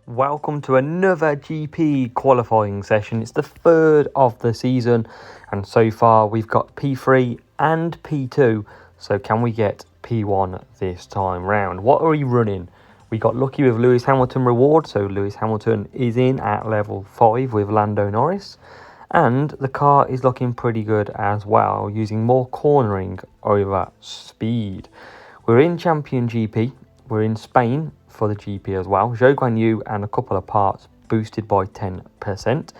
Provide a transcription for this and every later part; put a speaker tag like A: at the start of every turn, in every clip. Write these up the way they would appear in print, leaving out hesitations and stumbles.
A: Welcome to another GP qualifying session. It's the third of the season, and so far we've got P3 and P2. So can we get P1 this time round? What are we running? We got lucky with Lewis Hamilton reward, so Lewis Hamilton is in at level 5 with Lando Norris, and the car is looking pretty good as well, using more cornering over speed. We're in Champion GP. We're in Spain for the GP as well. Zhou Guan Yu and a couple of parts boosted by 10%.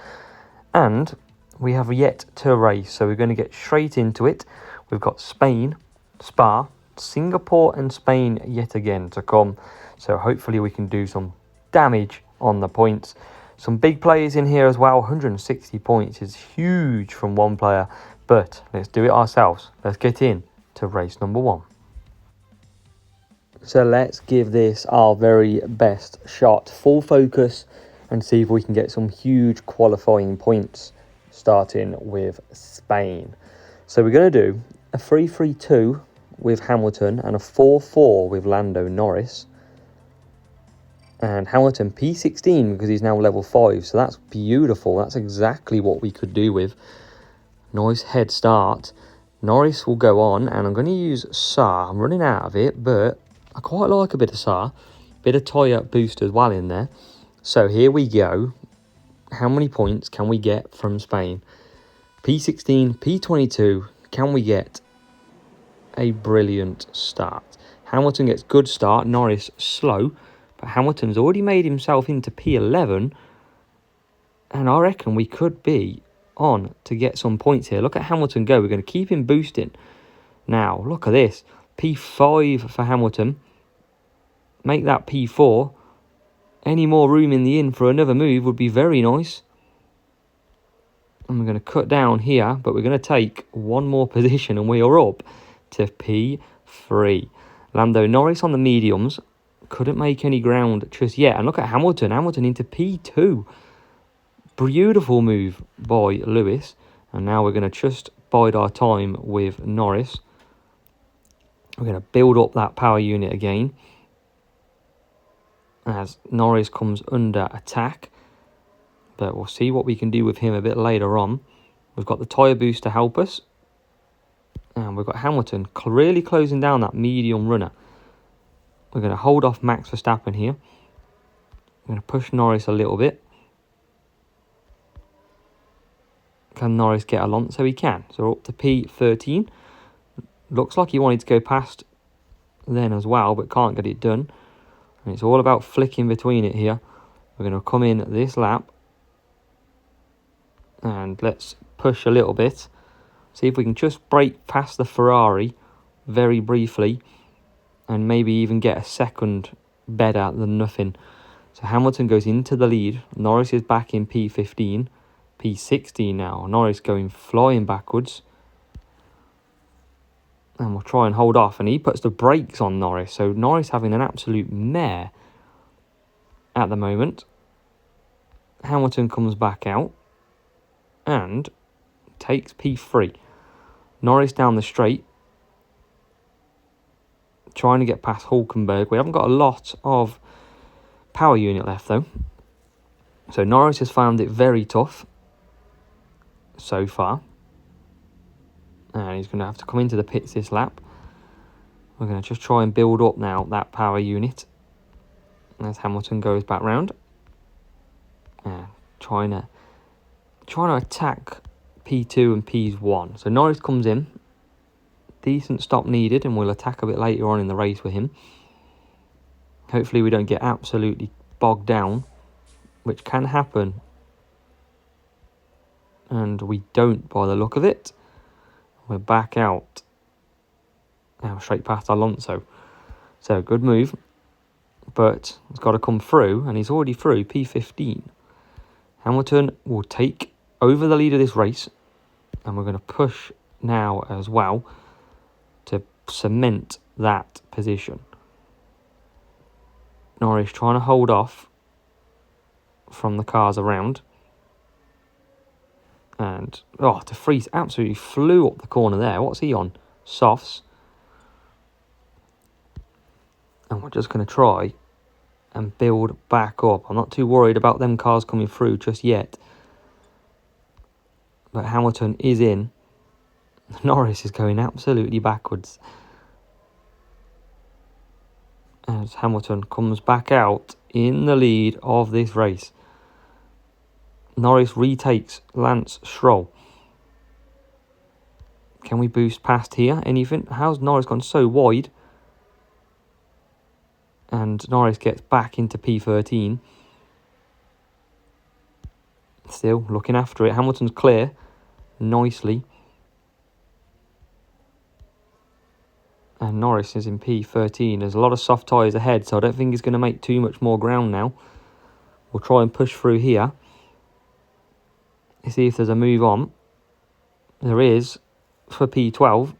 A: And we have yet to race, so we're going to get straight into it. We've got Spain, Spa, Singapore and Spain yet again to come. So hopefully we can do some damage on the points. Some big players in here as well. 160 points is huge from one player. But let's do it ourselves. Let's get in to race number 1. So let's give this our very best shot. Full focus and see if we can get some huge qualifying points, starting with Spain. So we're going to do a 3-3-2 with Hamilton and a 4-4 with Lando Norris. And Hamilton P16 because he's now level 5. So that's beautiful. That's exactly what we could do with. Nice head start. Norris will go on, and I'm going to use SAR. I'm running out of it, but I quite like a bit of SAR, bit of tyre boost as well in there. So here we go. How many points can we get from Spain? P16, P22. Can we get a brilliant start? Hamilton gets good start. Norris slow. But Hamilton's already made himself into P11. And I reckon we could be on to get some points here. Look at Hamilton go. We're going to keep him boosting. Now, look at this. P5 for Hamilton. Make that P4. Any more room in the inn for another move would be very nice. And we're going to cut down here, but we're going to take one more position and we are up to P3. Lando Norris on the mediums. Couldn't make any ground just yet. And look at Hamilton. Hamilton into P2. Beautiful move by Lewis. And now we're going to just bide our time with Norris. We're going to build up that power unit again as Norris comes under attack. But we'll see what we can do with him a bit later on. We've got the tyre boost to help us. And we've got Hamilton really closing down that medium runner. We're going to hold off Max Verstappen here. We're going to push Norris a little bit. Can Norris get Alonso? He can. So we're up to P13. Looks like he wanted to go past then as well, but can't get it done. And it's all about flicking between it here. We're going to come in this lap. And let's push a little bit. See if we can just break past the Ferrari very briefly. And maybe even get a second better than nothing. So Hamilton goes into the lead. Norris is back in P15. P16 now. Norris going flying backwards. And we'll try and hold off. And he puts the brakes on Norris. So Norris having an absolute mare at the moment. Hamilton comes back out. And takes P3. Norris down the straight. Trying to get past Hulkenberg. We haven't got a lot of power unit left though. So Norris has found it very tough so far. And he's going to have to come into the pits this lap. We're going to just try and build up now that power unit. As Hamilton goes back round. Trying to attack P2 and P1. So Norris comes in. Decent stop needed, and we'll attack a bit later on in the race with him. Hopefully we don't get absolutely bogged down, which can happen. And we don't by the look of it. We're back out. Now straight past Alonso. So good move. But it's got to come through, and he's already through P15. Hamilton will take over the lead of this race. And we're going to push now as well to cement that position. Norris trying to hold off from the cars around. And, De Vries absolutely flew up the corner there. What's he on? Softs. And we're just going to try and build back up. I'm not too worried about them cars coming through just yet. But Hamilton is in. Norris is going absolutely backwards. As Hamilton comes back out in the lead of this race. Norris retakes Lance Stroll. Can we boost past here? Anything? How's Norris gone so wide? And Norris gets back into P13. Still looking after it. Hamilton's clear nicely. And Norris is in P13. There's a lot of soft tyres ahead, so I don't think he's going to make too much more ground now. We'll try and push through here. See if there's a move on. There is for P12.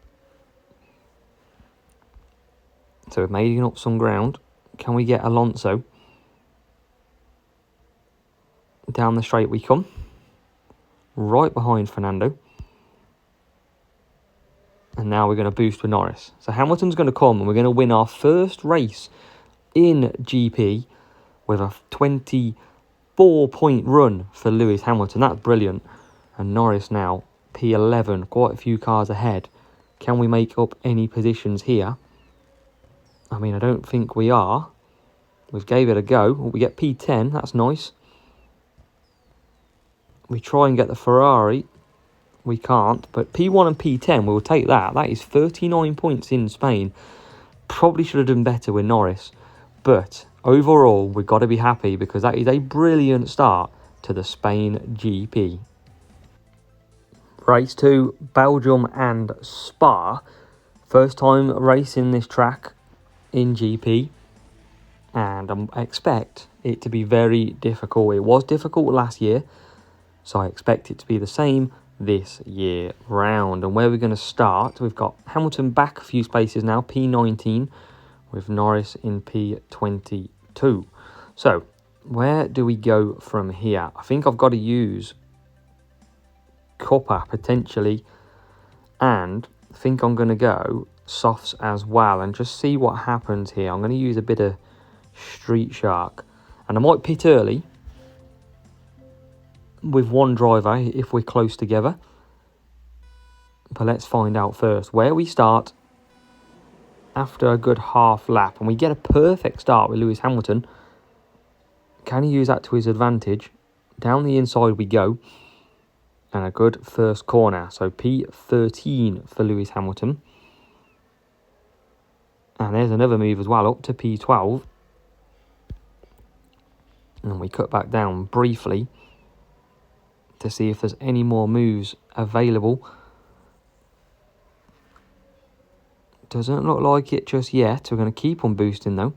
A: So we're making up some ground. Can we get Alonso? Down the straight we come. Right behind Fernando. And now we're going to boost with Norris. So Hamilton's going to come and we're going to win our first race in GP with a 24-point run for Lewis Hamilton. That's brilliant. And Norris now P11, quite a few cars ahead. Can we make up any positions here? I mean, I don't think we are. We've gave it a go. We get P10, that's nice. We try and get the Ferrari. We can't, but P1 and P10, we'll take that. That is 39 points in Spain. Probably should have done better with Norris. But overall, we've got to be happy because that is a brilliant start to the Spain GP. Race 2, Belgium and Spa. First time racing this track in GP. And I expect it to be very difficult. It was difficult last year, so I expect it to be the same this year round. And where we're going to start, we've got Hamilton back a few spaces now, P19, with Norris in P22. So where do we go from here? I think I've got to use Cuppa potentially, and I think I'm going to go softs as well and just see what happens here. I'm going to use a bit of Street Shark, and I might pit early with one driver if we're close together, but let's find out first where we start after a good half lap. And we get a perfect start with Lewis Hamilton. Can he use that to his advantage? Down the inside we go, and a good first corner. So P13 for Lewis Hamilton, and there's another move as well up to P12, and we cut back down briefly to see if there's any more moves available. Doesn't look like it just yet. We're going to keep on boosting though.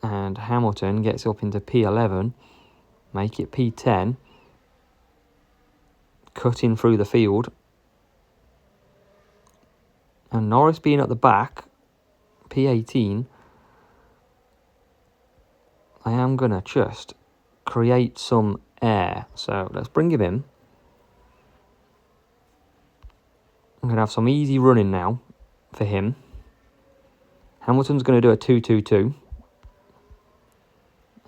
A: And Hamilton gets up into P11. Make it P10. Cutting through the field. And Norris being at the back, P18. I am going to just create some air. So let's bring him in. I'm going to have some easy running now for him. Hamilton's going to do a 2-2-2.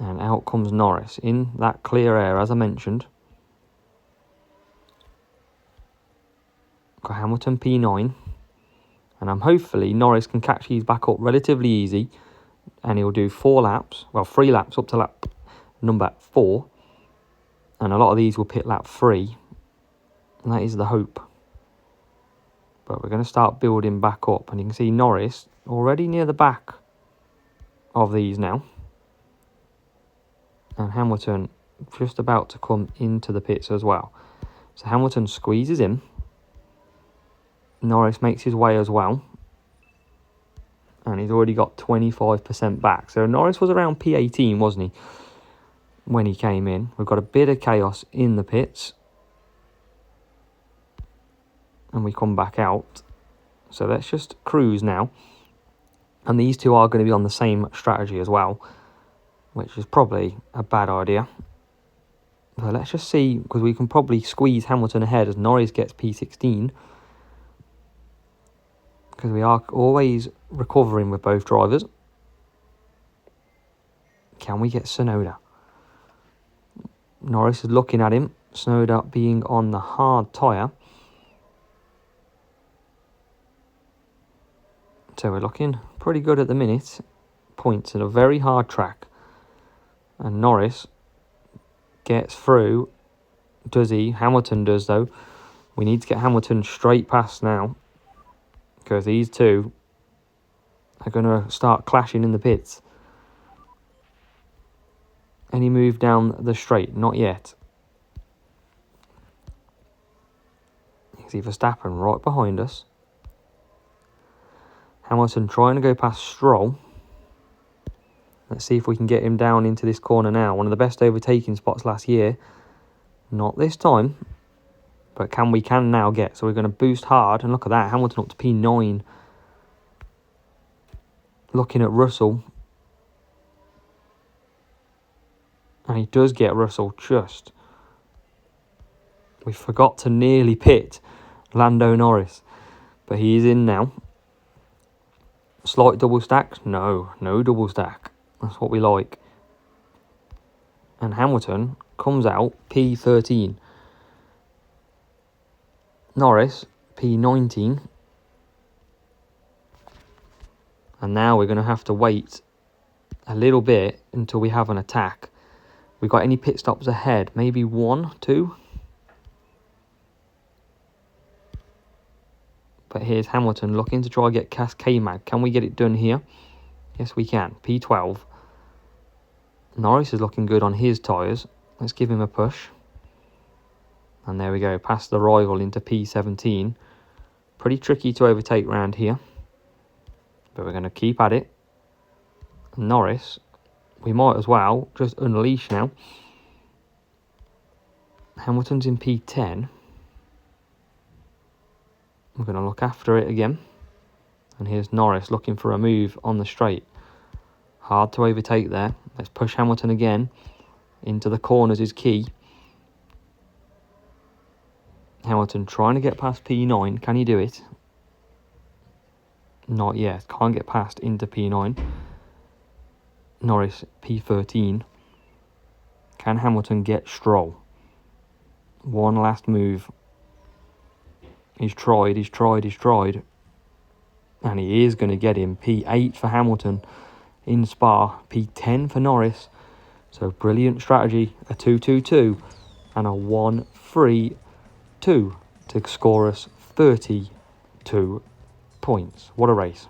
A: And out comes Norris in that clear air, as I mentioned. Got Hamilton P9. And I'm hopefully Norris can catch these back up relatively easy. And he'll do 4 laps. Well, 3 laps up to lap number 4. And a lot of these will pit lap 3. And that is the hope. But we're going to start building back up. And you can see Norris already near the back of these now. And Hamilton just about to come into the pits as well. So Hamilton squeezes in. Norris makes his way as well. And he's already got 25% back. So Norris was around P18, wasn't he, when he came in? We've got a bit of chaos in the pits. And we come back out. So let's just cruise now. And these two are going to be on the same strategy as well, which is probably a bad idea. But let's just see, because we can probably squeeze Hamilton ahead as Norris gets P16. Because we are always recovering with both drivers. Can we get Tsunoda? Norris is looking at him. Tsunoda being on the hard tyre. So we're looking pretty good at the minute. Points in a very hard track. And Norris gets through. Does he? Hamilton does, though. We need to get Hamilton straight past now, because these two are going to start clashing in the pits. Any move down the straight? Not yet. You see Verstappen right behind us. Hamilton trying to go past Stroll. Let's see if we can get him down into this corner now. One of the best overtaking spots last year. Not this time. But we can now get. So we're going to boost hard. And look at that. Hamilton up to P9. Looking at Russell. And he does get Russell just. We forgot to nearly pit Lando Norris. But he is in now. Slight double stack? No double stack. That's what we like. And Hamilton comes out P13. Norris P19. And now we're going to have to wait a little bit until we have an attack. We got any pit stops ahead? Maybe 1, 2? But here's Hamilton looking to try and get K-Mag. Can we get it done here? Yes, we can. P12. Norris is looking good on his tyres. Let's give him a push. And there we go. Past the rival into P17. Pretty tricky to overtake round here. But we're going to keep at it. Norris, we might as well just unleash now. Hamilton's in P10. We're going to look after it again. And here's Norris looking for a move on the straight. Hard to overtake there. Let's push Hamilton again. Into the corners is key. Hamilton trying to get past P9. Can he do it? Not yet. Can't get past into P9. Norris P13. Can Hamilton get Stroll? One last move. He's tried. And he is going to get him. P8 for Hamilton in Spa. P10 for Norris. So brilliant strategy. A 2-2-2 and a 1-3-2 to score us 32 points. What a race.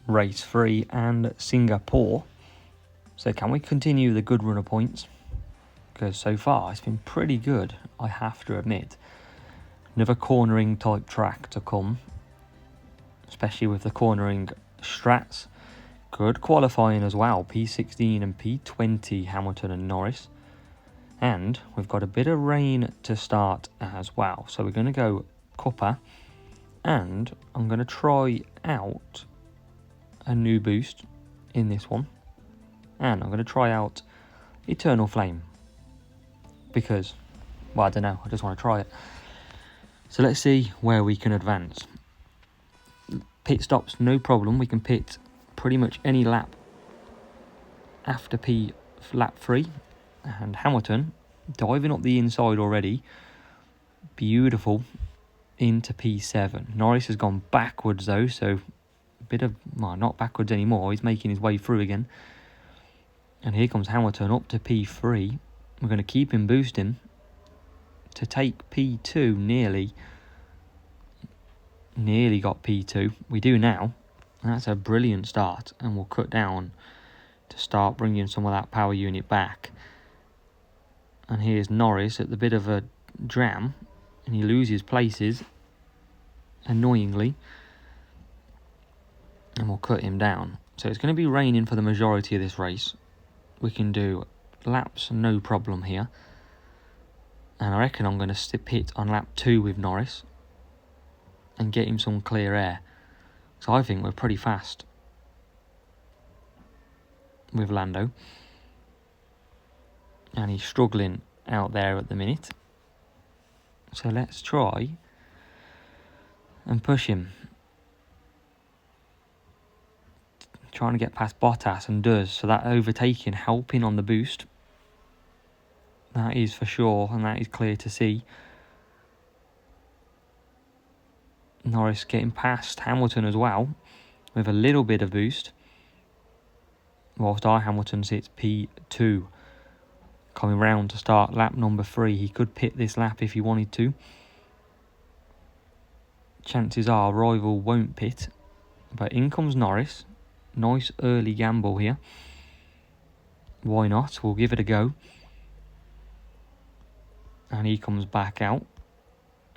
A: Race 3 and Singapore. So can we continue the good run of points? Because so far it's been pretty good, I have to admit. Another cornering type track to come, especially with the cornering strats. Good qualifying as well, P16 and P20 Hamilton and Norris. And we've got a bit of rain to start as well. So we're going to go copper, and I'm going to try out a new boost in this one. And I'm going to try out Eternal Flame. Because, well, I don't know, I just want to try it. So let's see where we can advance. Pit stops, no problem. We can pit pretty much any lap after lap 3. And Hamilton diving up the inside already. Beautiful. Into P7. Norris has gone backwards though, so a bit of, well, not backwards anymore. He's making his way through again. And here comes Hamilton up to P3. We're going to keep him boosting to take P2 nearly. Nearly got P2. We do now. And that's a brilliant start. And we'll cut down to start bringing some of that power unit back. And here's Norris at the bit of a jam. And he loses places. Annoyingly. And we'll cut him down. So it's going to be raining for the majority of this race. We can do laps no problem here. And I reckon I'm going to pit on lap 2 with Norris and get him some clear air. So I think we're pretty fast with Lando. And he's struggling out there at the minute. So let's try and push him. trying to get past Bottas and does. So that overtaking helping on the boost. That is for sure, and that is clear to see. Norris getting past Hamilton as well with a little bit of boost. Whilst our Hamilton sits P2. Coming round to start lap number 3. He could pit this lap if he wanted to. Chances are rival won't pit. But in comes Norris. Nice early gamble here. Why not? We'll give it a go. And he comes back out.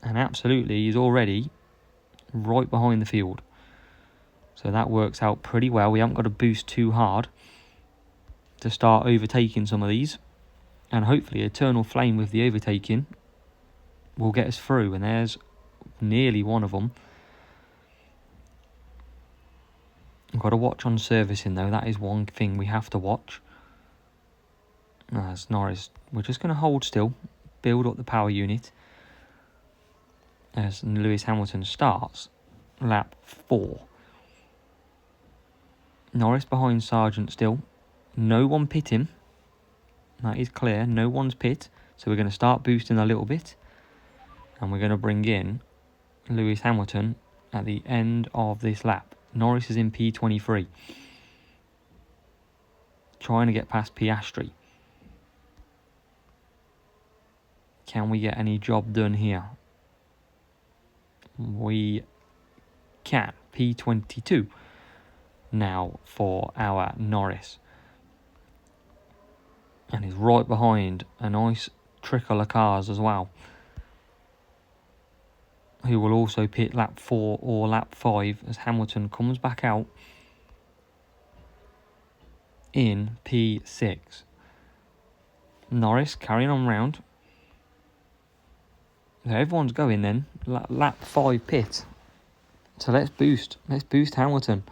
A: And absolutely, he's already right behind the field. So that works out pretty well. We haven't got to boost too hard to start overtaking some of these. And hopefully Eternal Flame with the overtaking will get us through. And there's nearly one of them. I've got to watch on servicing though. That is one thing we have to watch. As Norris, we're just going to hold still. Build up the power unit. As Lewis Hamilton starts lap 4. Norris behind Sargent still. No one pit him. That is clear. No one's pit. So we're going to start boosting a little bit. And we're going to bring in Lewis Hamilton at the end of this lap. Norris is in P23. Trying to get past Piastri. Can we get any job done here? We can. P22 now for our Norris. And he's right behind a nice trickle of cars as well, who will also pit lap 4 or lap 5 as Hamilton comes back out in P6. Norris carrying on round. So everyone's going then. Lap 5 pit. So let's boost. Let's boost Hamilton.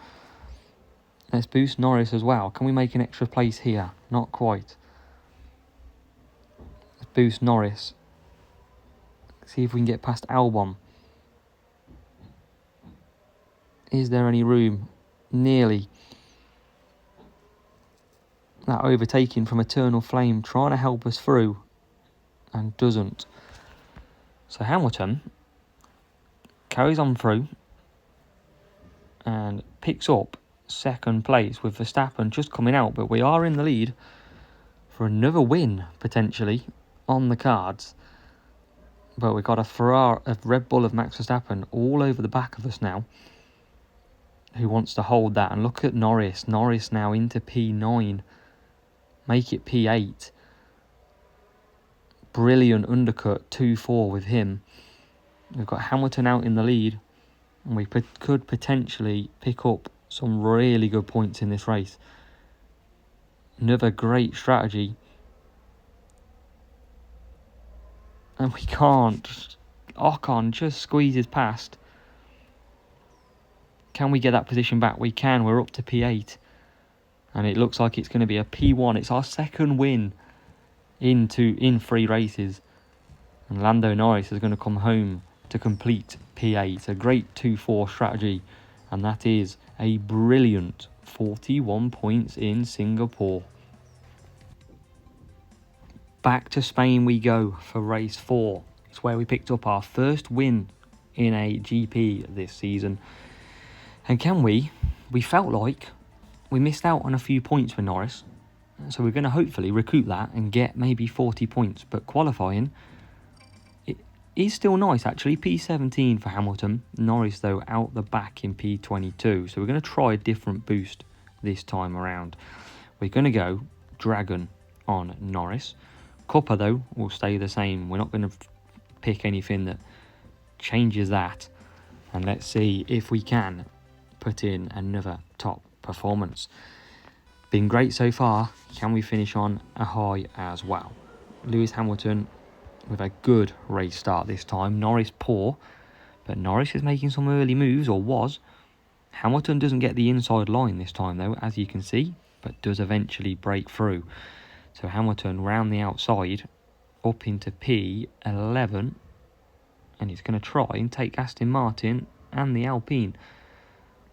A: Let's boost Norris as well. Can we make an extra place here? Not quite. Let's boost Norris. See if we can get past Albon. Is there any room? Nearly. That overtaking from Eternal Flame trying to help us through and doesn't. So Hamilton carries on through and picks up second place with Verstappen just coming out, but we are in the lead for another win potentially on the cards. But we've got a Red Bull of Max Verstappen all over the back of us now, who wants to hold that. And look at Norris. Norris now into P9. Make it P8. Brilliant undercut 2-4 with him. We've got Hamilton out in the lead, and we could potentially pick up some really good points in this race. Another great strategy. And we can't. Ocon just squeezes past. Can we get that position back? We can. We're up to P8. And it looks like it's going to be a P1. It's our second win in 3 races. And Lando Norris is going to come home to complete P8. A great 2-4 strategy. And that is a brilliant 41 points in Singapore. Back to Spain we go for race 4. It's where we picked up our first win in a GP this season. And we felt like we missed out on a few points with Norris. So we're going to hopefully recoup that and get maybe 40 points. But qualifying, it is still nice actually. P17 for Hamilton. Norris though out the back in P22. So we're going to try a different boost this time around. We're going to go Dragon on Norris. Copper though will stay the same. We're not going to pick anything that changes that. And let's see if we can put in another top performance. Been great so far. Can we finish on a high as well? Lewis Hamilton with a good race start this time. Norris poor, but Norris is making some early moves, or was. Hamilton doesn't get the inside line this time though, as you can see, but does eventually break through. So Hamilton round the outside up into P11, and he's going to try and take Aston Martin and the Alpine.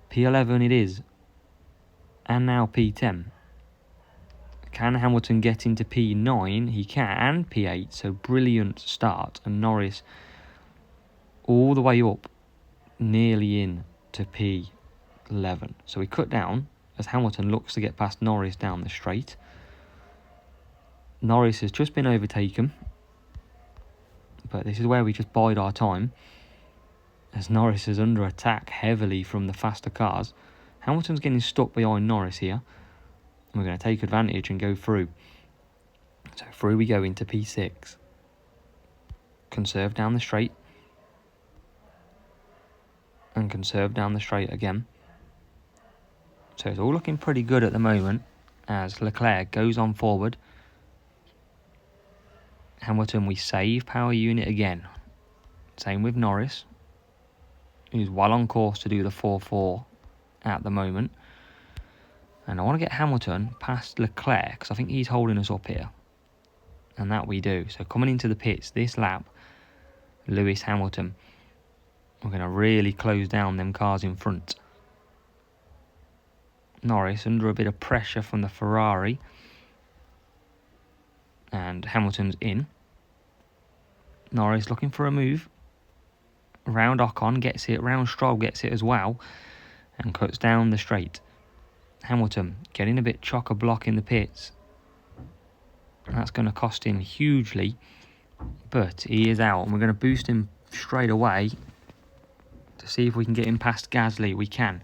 A: P11 it is. and now P10. Can Hamilton get into P9? He can, and P8, so brilliant start. And Norris all the way up, nearly in to P11. So we cut down as Hamilton looks to get past Norris down the straight. Norris has just been overtaken, but this is where we just bide our time, as Norris is under attack heavily from the faster cars. Hamilton's getting stuck behind Norris here. We're going to take advantage and go through. So through we go into P6. Conserve down the straight. And conserve down the straight again. So it's all looking pretty good at the moment as Leclerc goes on forward. Hamilton, we save power unit again. Same with Norris, who's well on course to do the 4-4 at the moment. And I want to get Hamilton past Leclerc because I think he's holding us up here. And that we do. So coming into the pits this lap, Lewis Hamilton. We're going to really close down them cars in front. Norris under a bit of pressure from the Ferrari. And Hamilton's in. Norris looking for a move. Round Ocon gets it. Round Stroll gets it as well. And cuts down the straight. Hamilton getting a bit chock-a-block in the pits. That's going to cost him hugely. But he is out. And we're going to boost him straight away to see if we can get him past Gasly. We can.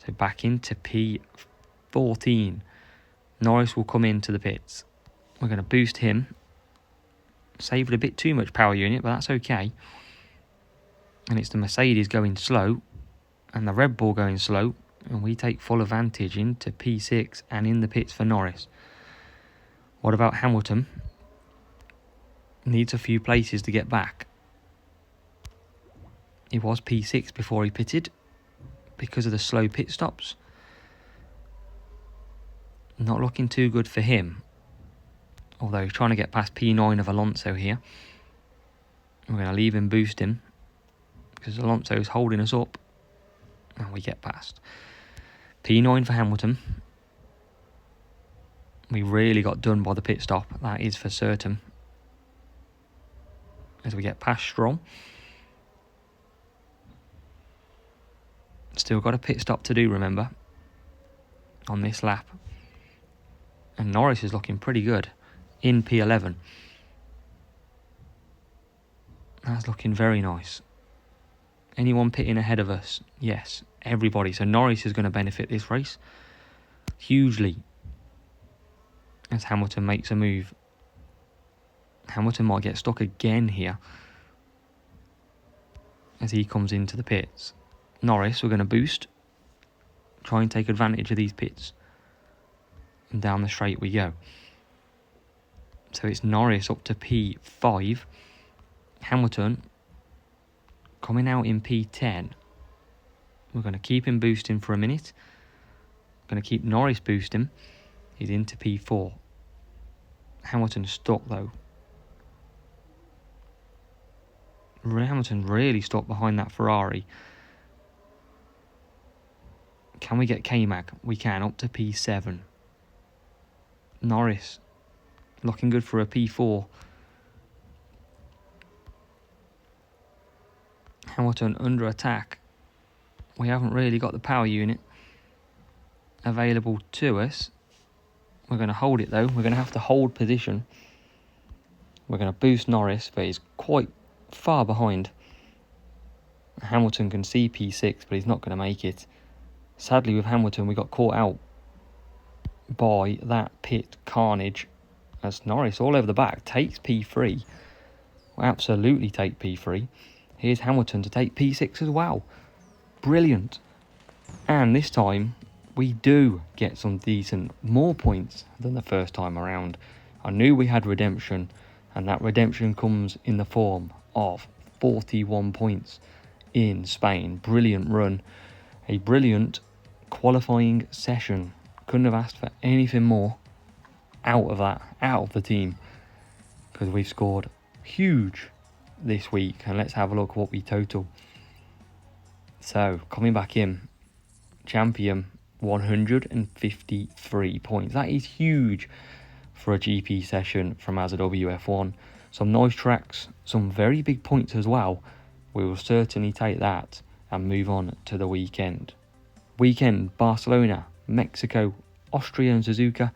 A: So back into P14. Norris will come into the pits. We're going to boost him. Saved a bit too much power unit, but that's okay. And it's the Mercedes going slow and the Red Bull going slow. And we take full advantage into P6 and in the pits for Norris. What about Hamilton? Needs a few places to get back. He was P6 before he pitted because of the slow pit stops. Not looking too good for him. Although he's trying to get past P9 of Alonso here. We're going to leave him boost him because Alonso is holding us up. And we get past. P9 for Hamilton. We really got done by the pit stop. That is for certain. As we get past Stroll. Still got a pit stop to do, remember. On this lap. And Norris is looking pretty good. In P11. That's looking very nice. Anyone pitting ahead of us? Yes, everybody. So Norris is going to benefit this race hugely as Hamilton makes a move. Hamilton might get stuck again here as he comes into the pits. Norris, we're going to boost. Try and take advantage of these pits. And down the straight we go. So it's Norris up to P5. Hamilton coming out in P10. We're going to keep him boosting for a minute. Going to keep Norris boosting. He's into P4. Hamilton's stuck though. Hamilton really stuck behind that Ferrari. Can we get K-Mag? We can, up to P7. Norris looking good for a P4. Hamilton under attack. We haven't really got the power unit available to us. We're going to hold it though. We're going to have to hold position. We're going to boost Norris, but he's quite far behind. Hamilton can see P6, but he's not going to make it. Sadly with Hamilton, we got caught out by that pit carnage as Norris all over the back takes P3. Will absolutely take P3. Here's Hamilton to take P6 as well. Brilliant. And this time we do get some decent more points than the first time around. I knew we had redemption, and that redemption comes in the form of 41 points in Spain. Brilliant run. A brilliant qualifying session. Couldn't have asked for anything more out of the team, because we've scored huge this week. And let's have a look what we total. So coming back in, champion 153 points. That is huge for a GP session from Mazda WF1. Some nice tracks, some very big points as well. We will certainly take that and move on to the weekend. Barcelona, Mexico, Austria and Suzuka,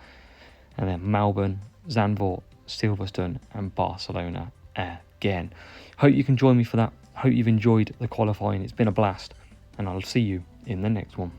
A: and then Melbourne, Zandvoort, Silverstone and Barcelona again. Hope you can join me for that. Hope you've enjoyed the qualifying. It's been a blast, and I'll see you in the next one.